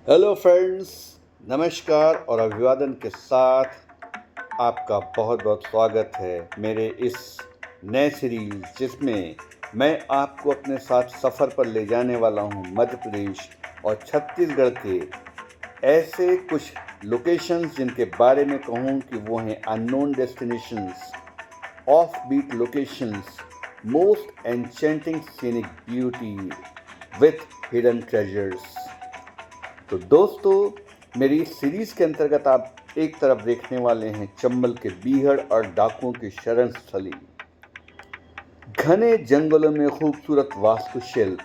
Hello friends, नमस्कार और अभिवादन के साथ आपका बहुत बहुत स्वागत है मेरे इस नए सीरीज जिसमें मैं आपको अपने साथ सफ़र पर ले जाने वाला हूं मध्य प्रदेश और छत्तीसगढ़ के ऐसे कुछ लोकेशंस जिनके बारे में कहूं कि वो हैं unknown destinations, off beat locations, most enchanting scenic beauty with hidden treasures. तो दोस्तों, मेरी इस सीरीज़ के अंतर्गत आप एक तरफ देखने वाले हैं चंबल के बीहड़ और डाकुओं की शरण स्थली, घने जंगलों में खूबसूरत वास्तुशिल्प।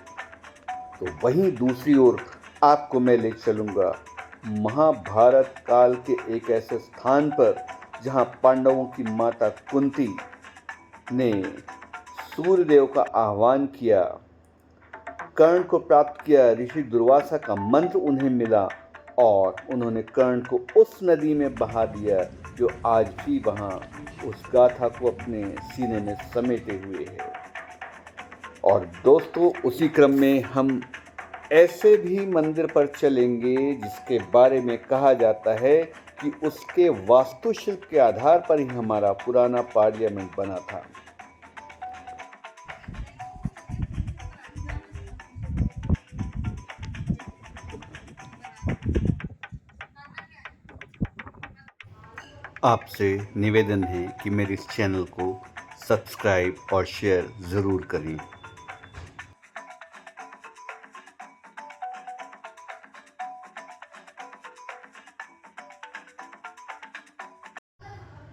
तो वहीं दूसरी ओर आपको मैं ले चलूँगा महाभारत काल के एक ऐसे स्थान पर जहां पांडवों की माता कुंती ने सूर्यदेव का आह्वान किया, कर्ण को प्राप्त किया, ऋषि दुर्वासा का मंत्र उन्हें मिला और उन्होंने कर्ण को उस नदी में बहा दिया जो आज भी वहाँ उस गाथा को अपने सीने में समेटे हुए है। और दोस्तों, उसी क्रम में हम ऐसे भी मंदिर पर चलेंगे जिसके बारे में कहा जाता है कि उसके वास्तुशिल्प के आधार पर ही हमारा पुराना पार्लियामेंट बना था। आपसे निवेदन है कि मेरे इस चैनल को सब्सक्राइब और शेयर ज़रूर करें।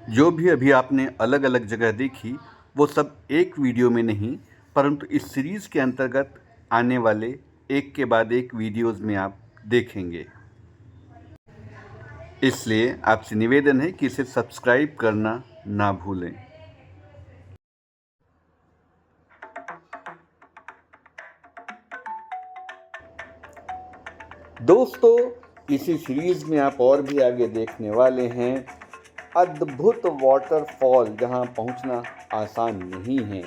जो भी अभी आपने अलग अलग जगह देखी वो सब एक वीडियो में नहीं, परंतु इस सीरीज़ के अंतर्गत आने वाले एक के बाद एक वीडियोस में आप देखेंगे। इसलिए आपसे निवेदन है कि इसे सब्सक्राइब करना ना भूलें। दोस्तों, इसी सीरीज़ में आप और भी आगे देखने वाले हैं अद्भुत वाटरफॉल जहां पहुंचना आसान नहीं है,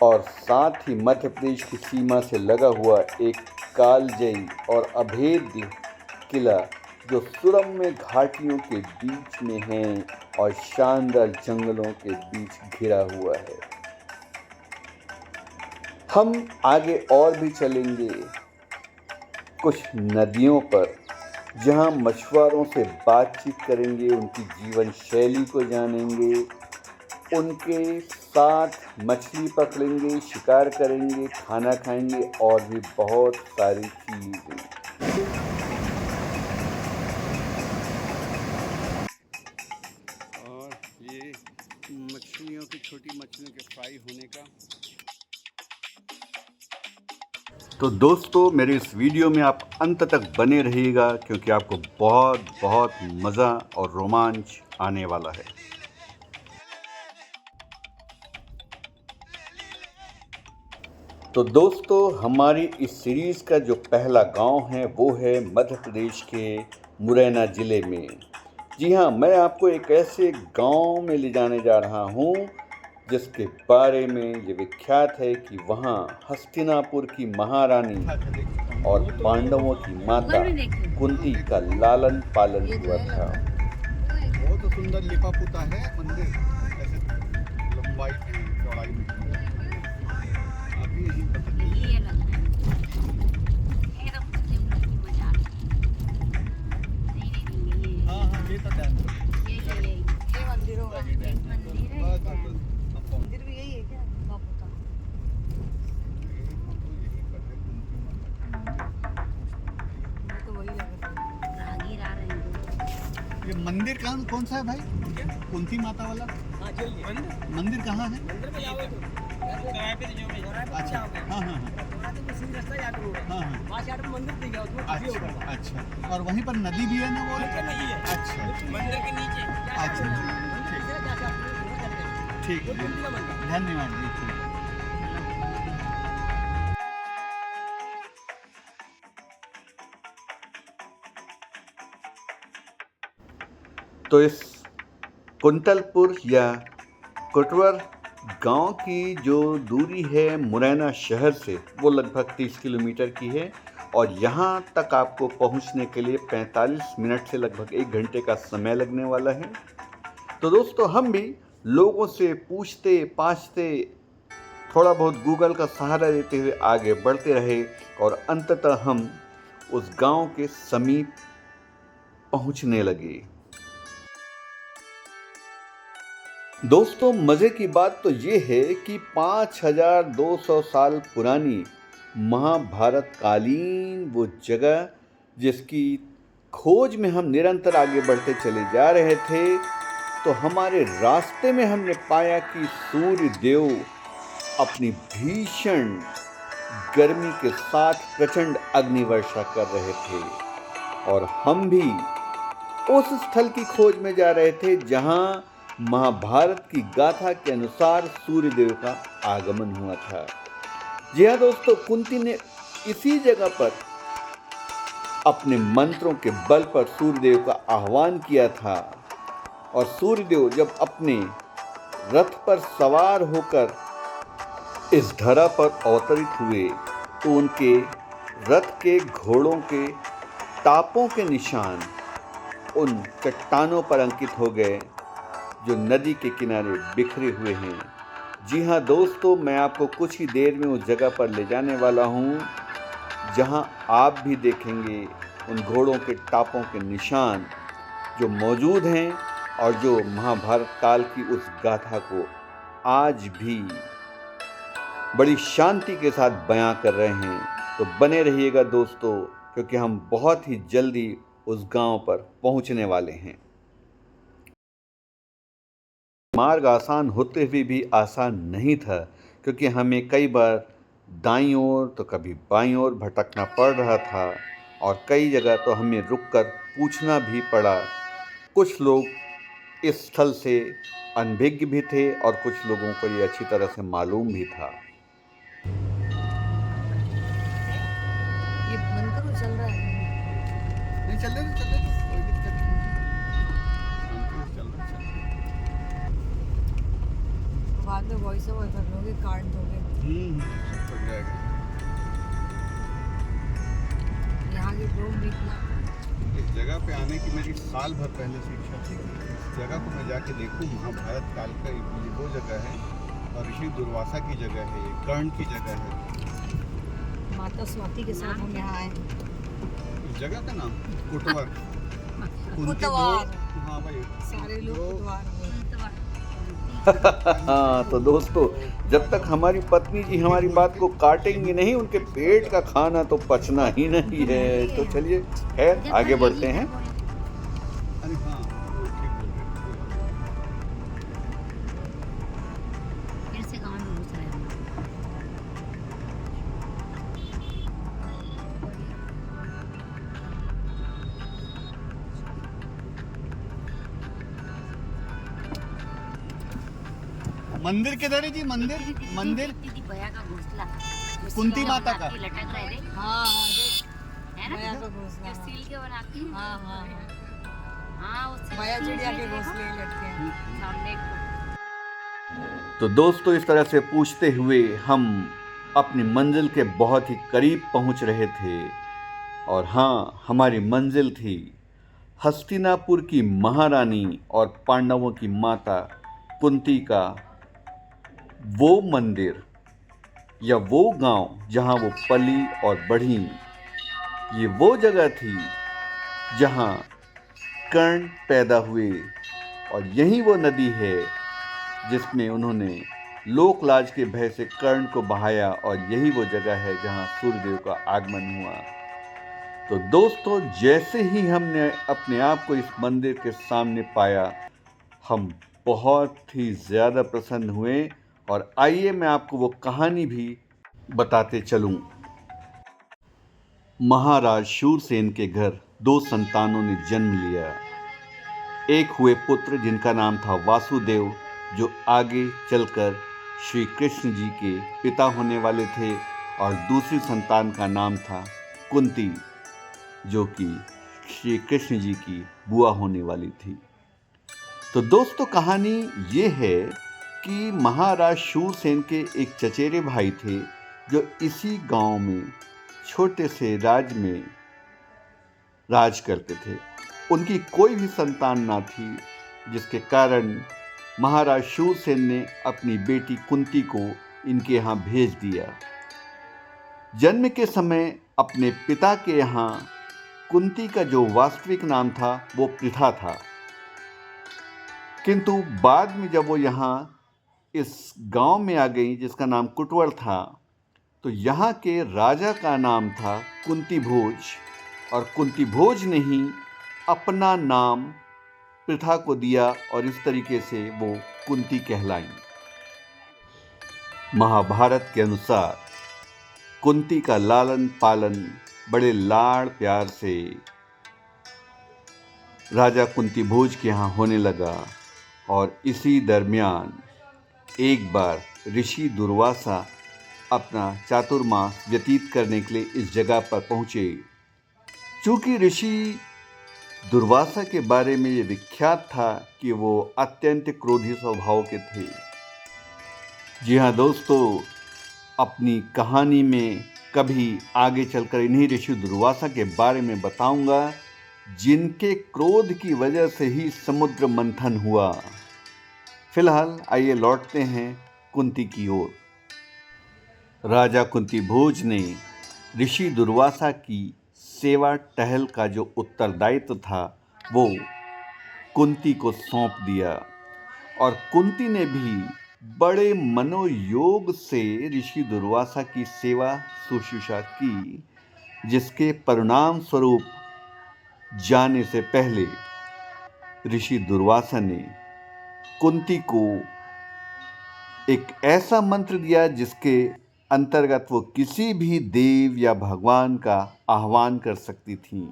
और साथ ही मध्य प्रदेश की सीमा से लगा हुआ एक कालजयी और अभेद्य किला जो सुरम्य घाटियों के बीच में है और शानदार जंगलों के बीच घिरा हुआ है। हम आगे और भी चलेंगे कुछ नदियों पर जहां मछुआरों से बातचीत करेंगे, उनकी जीवन शैली को जानेंगे, उनके साथ मछली पकड़ेंगे, शिकार करेंगे, खाना खाएंगे और भी बहुत सारी चीज़ें। और ये मछलियों की, छोटी मछलियों के फ्राई होने का। तो दोस्तों, मेरे इस वीडियो में आप अंत तक बने रहिएगा क्योंकि आपको बहुत बहुत मज़ा और रोमांच आने वाला है। तो दोस्तों, हमारी इस सीरीज़ का जो पहला गांव है वो है मध्य प्रदेश के मुरैना ज़िले में। जी हाँ, मैं आपको एक ऐसे गांव में ले जाने जा रहा हूँ जिसके बारे में ये विख्यात है कि वहाँ हस्तिनापुर की महारानी और पांडवों की माता कुंती का लालन पालन हुआ था। बहुत सुंदर लिपा पुता है मंदिर, ऐसे लंबाई में चौड़ाई में अभी यही पता हाँ हाँ ये तो ध्यान ये मंदिरों का एक मंदिर है। मंदिर भी यही है क्या? बापू तो वही लग रहा है। राहगीर आ रहे हैं। ये मंदिर कौन सा है भाई? कुंती माता वाला मंदिर कहाँ है? अच्छा, हाँ हाँ हाँ, अच्छा, और वहीं पर नदी भी है ना वो? अच्छा, मंदिर के नीचे। अच्छा, ठीक है, धन्यवाद जी। तो इस कुंतलपुर या कुटवर गांव की जो दूरी है मुरैना शहर से वो लगभग 30 किलोमीटर की है और यहाँ तक आपको पहुँचने के लिए 45 मिनट से लगभग 1 घंटे का समय लगने वाला है। तो दोस्तों हम भी लोगों से पूछते पाछते थोड़ा बहुत गूगल का सहारा लेते हुए आगे बढ़ते रहे और अंततः हम उस गांव के समीप पहुंचने लगे। दोस्तों मज़े की बात तो ये है कि 5200 साल पुरानी महाभारत कालीन वो जगह जिसकी खोज में हम निरंतर आगे बढ़ते चले जा रहे थे, तो हमारे रास्ते में हमने पाया कि सूर्य देव अपनी भीषण गर्मी के साथ प्रचंड अग्निवर्षा कर रहे थे और हम भी उस स्थल की खोज में जा रहे थे जहां महाभारत की गाथा के अनुसार सूर्यदेव का आगमन हुआ था। जी हाँ दोस्तों, कुंती ने इसी जगह पर अपने मंत्रों के बल पर सूर्यदेव का आह्वान किया था और सूर्यदेव जब अपने रथ पर सवार होकर इस धरा पर अवतरित हुए तो उनके रथ के घोड़ों के टापों के निशान उन चट्टानों पर अंकित हो गए जो नदी के किनारे बिखरे हुए हैं। जी हाँ दोस्तों, मैं आपको कुछ ही देर में उस जगह पर ले जाने वाला हूँ जहाँ आप भी देखेंगे उन घोड़ों के टापों के निशान जो मौजूद हैं और जो महाभारत काल की उस गाथा को आज भी बड़ी शांति के साथ बयां कर रहे हैं। तो बने रहिएगा दोस्तों, क्योंकि हम बहुत ही जल्दी उस गांव पर पहुंचने वाले हैं। मार्ग आसान होते हुए भी आसान नहीं था, क्योंकि हमें कई बार दाईं ओर तो कभी बाईं ओर भटकना पड़ रहा था और कई जगह तो हमें रुककर पूछना भी पड़ा। कुछ लोग इस स्थल से अनभिज्ञ भी थे और कुछ लोगों को ये अच्छी तरह से मालूम भी था। ये बंद करो, चल रहा है। नहीं चल रहे तो कोई दिक्कत नहीं। चल रहा बाद में वॉइस ओवर कर लोगे, काट दोगे। सब पड़ जाएगा। यहाँ के लोग भी इतना इस जगह पे आने की मेरी साल भर पहले से इच्छा थी कि इस जगह को मैं जाके देखूं। महाभारत काल का ये वो जगह है और ऋषि दुर्वासा की जगह है, ये कर्ण की जगह है। माता स्वाति के साथ हम यहाँ आए। इस जगह का नाम कुटवर। कुतवार। हाँ भाई, सारे लोग कुतवार बोलते। हाँ तो दोस्तों, जब तक हमारी पत्नी जी हमारी बात को काटेंगी नहीं, उनके पेट का खाना तो पचना ही नहीं है। तो चलिए खैर आगे बढ़ते हैं। अरे हाँ, वो ठीक बोल रहे हो। फिर से गाँव में घुस रहे हैं। मंदिर किधर है जी? मंदिर दीदी भैया का घोंसला कुंती माता का। लटक रहे थे। हाँ देख, है ना भैया का घोंसला स्टील के बनाती है। हाँ हाँ हाँ, उससे भैया चिड़िया के घोंसले लटके हैं सामने एक। तो दोस्तों, इस तरह से पूछते हुए हम अपनी मंजिल के बहुत ही करीब पहुंच रहे थे और हाँ, हमारी मंजिल थी हस्तिनापुर की महारानी और पांडवों की माता कुंती का वो मंदिर या वो गांव जहां वो पली और बढ़ी। ये वो जगह थी जहां कर्ण पैदा हुए और यही वो नदी है जिसमें उन्होंने लोकलाज के भय से कर्ण को बहाया और यही वो जगह है जहां सूर्यदेव का आगमन हुआ। तो दोस्तों, जैसे ही हमने अपने आप को इस मंदिर के सामने पाया, हम बहुत ही ज़्यादा प्रसन्न हुए और आइए मैं आपको वो कहानी भी बताते चलूं। महाराज शूरसेन के घर 2 संतानों ने जन्म लिया। एक हुए पुत्र जिनका नाम था वासुदेव, जो आगे चलकर श्री कृष्ण जी के पिता होने वाले थे, और दूसरी संतान का नाम था कुंती, जो कि श्री कृष्ण जी की बुआ होने वाली थी। तो दोस्तों, कहानी ये है कि महाराज शूरसेन के एक चचेरे भाई थे जो इसी गांव में छोटे से राज्य में राज करते थे। उनकी कोई भी संतान ना थी, जिसके कारण महाराज शूरसेन ने अपनी बेटी कुंती को इनके यहाँ भेज दिया। जन्म के समय अपने पिता के यहाँ कुंती का जो वास्तविक नाम था वो पृथा था, किंतु बाद में जब वो यहाँ इस गांव में आ गई जिसका नाम कुटवर था, तो यहाँ के राजा का नाम था कुंती भोज, और कुंती भोज ने ही अपना नाम पृथा को दिया और इस तरीके से वो कुंती कहलाई। महाभारत के अनुसार कुंती का लालन पालन बड़े लाड़ प्यार से राजा कुंती भोज के यहाँ होने लगा, और इसी दरमियान एक बार ऋषि दुर्वासा अपना चातुर्मास व्यतीत करने के लिए इस जगह पर पहुँचे। चूँकि ऋषि दुर्वासा के बारे में ये विख्यात था कि वो अत्यंत क्रोधी स्वभाव के थे। जी हाँ दोस्तों, अपनी कहानी में कभी आगे चलकर इन्हीं ऋषि दुर्वासा के बारे में बताऊंगा, जिनके क्रोध की वजह से ही समुद्र मंथन हुआ। फिलहाल आइए लौटते हैं कुंती की ओर। राजा कुंती भोज ने ऋषि दुर्वासा की सेवा टहल का जो उत्तरदायित्व था वो कुंती को सौंप दिया, और कुंती ने भी बड़े मनोयोग से ऋषि दुर्वासा की सेवा शुश्रूषा की, जिसके परिणाम स्वरूप जाने से पहले ऋषि दुर्वासा ने कुंती को एक ऐसा मंत्र दिया जिसके अंतर्गत वो किसी भी देव या भगवान का आह्वान कर सकती थीं।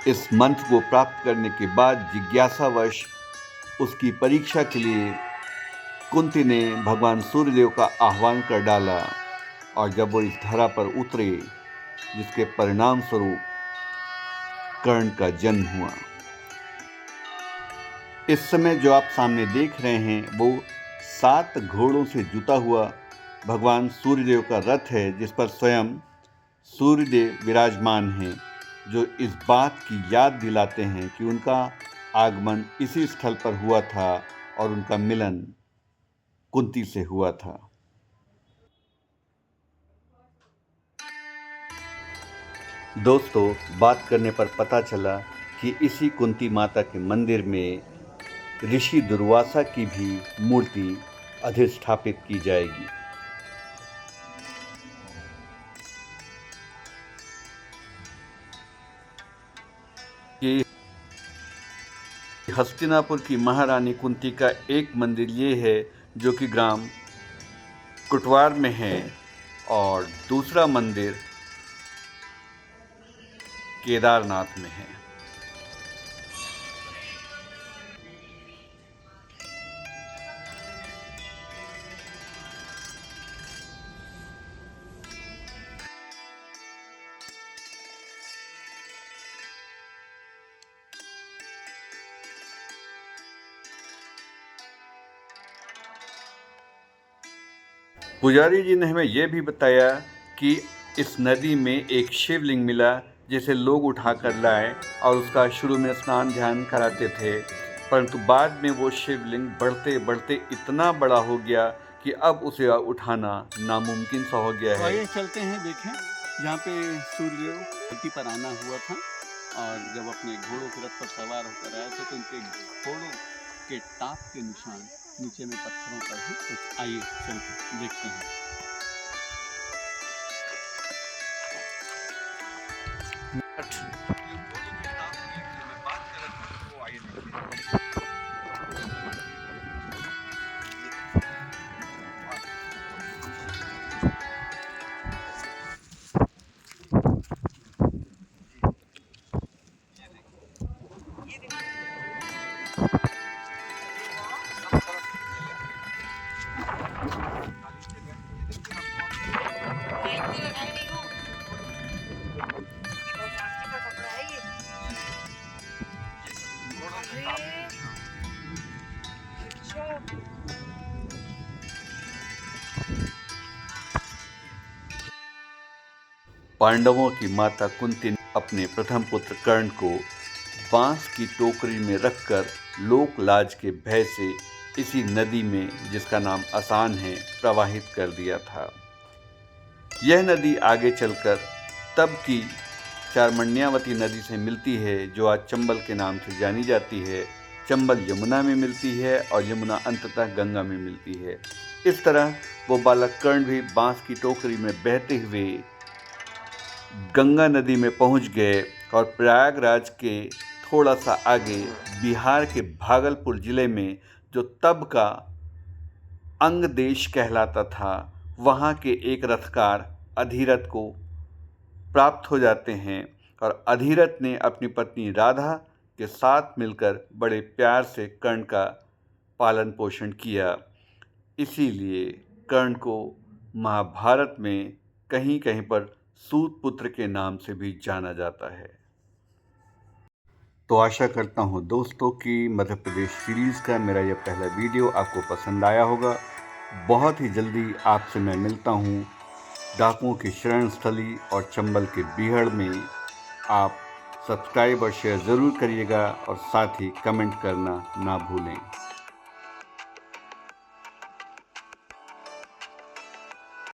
इस मंत्र को प्राप्त करने के बाद जिज्ञासावश उसकी परीक्षा के लिए कुंती ने भगवान सूर्यदेव का आह्वान कर डाला, और जब वो इस धरा पर उतरे, जिसके परिणाम स्वरूप कर्ण का जन्म हुआ। इस समय जो आप सामने देख रहे हैं वो 7 घोड़ों से जुता हुआ भगवान सूर्यदेव का रथ है, जिस पर स्वयं सूर्यदेव विराजमान हैं, जो इस बात की याद दिलाते हैं कि उनका आगमन इसी स्थल पर हुआ था और उनका मिलन कुंती से हुआ था। दोस्तों, बात करने पर पता चला कि इसी कुंती माता के मंदिर में ऋषि दुर्वासा की भी मूर्ति अधिष्ठापित की जाएगी। ये हस्तिनापुर की महारानी कुंती का एक मंदिर ये है जो कि ग्राम कुटवार में है, और दूसरा मंदिर केदारनाथ में है। पुजारी जी ने हमें यह भी बताया कि इस नदी में एक शिवलिंग मिला, जिसे लोग उठाकर लाए और उसका शुरू में स्नान ध्यान कराते थे, परंतु बाद में वो शिवलिंग बढ़ते बढ़ते इतना बड़ा हो गया कि अब उसे उठाना नामुमकिन सा हो गया है। आइए चलते हैं, देखें जहाँ पे सूर्यदेव धरती पर आना हुआ था, और जब अपने घोड़ों के रथ पर सवार होकर आए थे तो उनके घोड़ों के टाप के निशान नीचे में पत्थरों पर ही कुछ। आइए चलते देखते हैं। पांडवों की माता कुंती ने अपने प्रथम पुत्र कर्ण को बांस की टोकरी में रखकर लोक लाज के भय से इसी नदी में, जिसका नाम आसान है, प्रवाहित कर दिया था। यह नदी आगे चलकर तब की चारमण्यावती नदी से मिलती है, जो आज चंबल के नाम से जानी जाती है। चंबल यमुना में मिलती है और यमुना अंततः गंगा में मिलती है। इस तरह वो बालक कर्ण भी बांस की टोकरी में बहते हुए गंगा नदी में पहुंच गए और प्रयागराज के थोड़ा सा आगे बिहार के भागलपुर जिले में, जो तब का अंग देश कहलाता था, वहाँ के एक रथकार अधिरथ को प्राप्त हो जाते हैं और अधिरथ ने अपनी पत्नी राधा के साथ मिलकर बड़े प्यार से कर्ण का पालन पोषण किया। इसीलिए कर्ण को महाभारत में कहीं कहीं पर सूत पुत्र के नाम से भी जाना जाता है। तो आशा करता हूँ दोस्तों कि मध्य प्रदेश सीरीज़ का मेरा यह पहला वीडियो आपको पसंद आया होगा। बहुत ही जल्दी आपसे मैं मिलता हूँ डाकुओं की शरण स्थली और चंबल के बीहड़ में। आप सब्सक्राइब और शेयर ज़रूर करिएगा और साथ ही कमेंट करना ना भूलें।